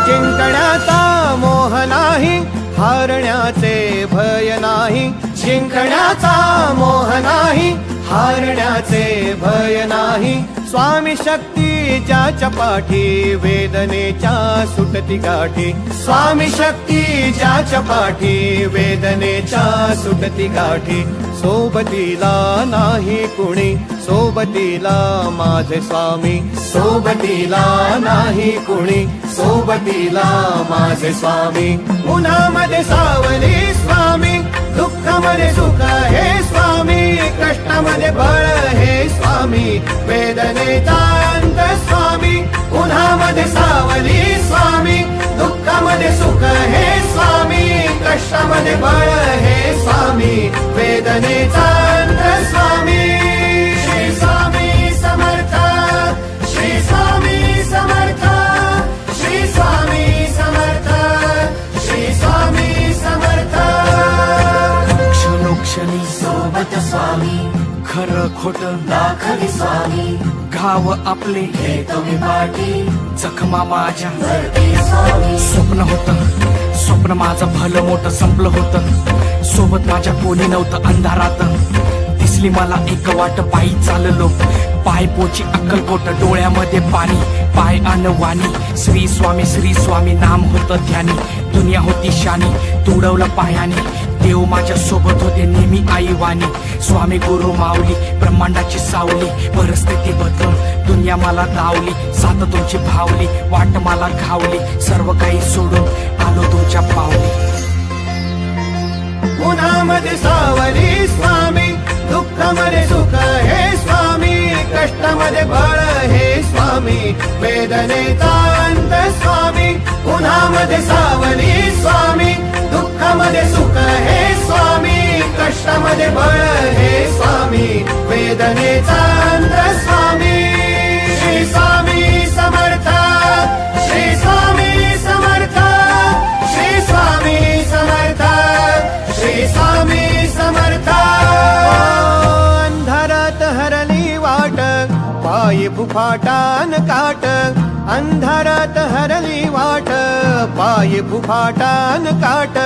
जिंकण्याचा मोह नाही, हारण्याचे भय नाही. जिंकण्याचा मोह नाही, हारण्याचे भय नाही. स्वामी शक्ती ज्याच्या पाठी, वेदनेच्या सुटती गाठी. स्वामी शक्ती ज्याच्या पाठी, वेदनेच्या सुटती गाठी. सोबतीला नाही कुणी, सोबतीला माझे स्वामी. सोबतीला नाही कुणी, सोबतीला माझे स्वामी. उन्हामध्ये सावली स्वामी, दुःखामध्ये सुख हे स्वामी. कष्टामध्ये बळ हे स्वामी, वेदनेचा अंत स्वामी. उन्हामध्ये सावली स्वामी, दुःखामध्ये सुख हे स्वामी. कष्टामध्ये बळ हे स्वामी, वेदनेचा अंत स्वामी. श्री स्वामी समर्थ, श्री स्वामी समर्थ, श्री स्वामी समर्थ, श्री स्वामी समर्थ. क्षणोक्षणी सोबत स्वामी, खरं खोट दाखवी स्वामी. घाव आपले घेतो मी पाठी, जखमा माझ्या भरते स्वामी. स्वप्न होतं, स्वप्न माझं भलं मोठं संपलं होतं. सोबत माझ्या कोणी नव्हतं अंधारात. दिसली मला एक वाट, पायी चाललो पाय पोची अक्कलकोट. डोळ्यामध्ये पाणी, पाय अनवाणी. श्री स्वामी नाम होतं ध्यानी. दुनिया होती शानी, तुडवलं पायाने. देव माझ्या सोबत होते नेहमी आईवानी. स्वामी गुरु माऊली, ब्रह्मांडाची सावली. परिस्थिती बदलून दुनिया मला धावली. साथ तुमची भावली, वाट मला घावली. सर्व काही सोडून आलो तुमच्या पावली. उन्हामध्ये सावली स्वामी, दुःखामध्ये सुख हे स्वामी. कष्टामध्ये बळ हे स्वामी, वेदनेचा अंत स्वामी. उन्हामध्ये सावली स्वामी, दुःखामध्ये सुख हे स्वामी. कष्टामध्ये बळ हे स्वामी, वेदनेचा अंत स्वामी. श्री स्वामी समर्थ, श्री स्वामी समर्थ, श्री स्वामी समर्थ, श्री स्वामी समर्थ. अंधारात हरली वाट, पायी फुफाटान काट. अंधारात हरली वाट, पायी फुफाटान काट.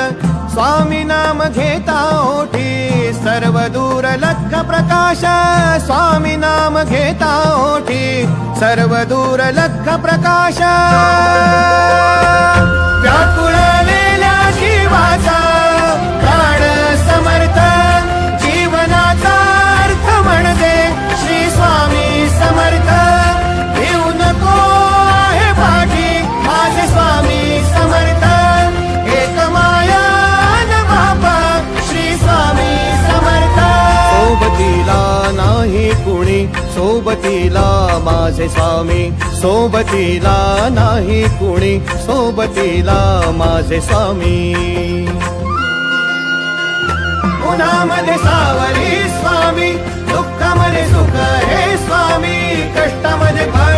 स्वामी नाम घेता ओठी, सर्व दूर लख प्रकाश. स्वामी नाम घेता ओठी, सर्व दूर लख प्रकाश. व्याकुळलेल्या जीवाचा प्राण समर्थ, जीवनाचा अर्थ म्हणजे श्री स्वामी समर्थ. घेऊ नको आहे पाठी, माझे स्वामी समर्थ. एक माया न बापा, श्री स्वामी समर्थ. सोबतीला नाही कुणी, सोबतीला माझे स्वामी. सोबतीला नाही कुणी, सोबतीला माझे स्वामी. उन्हामध्ये सावली स्वामी, दुःखामध्ये सुख हे स्वामी. कष्टामध्ये बळ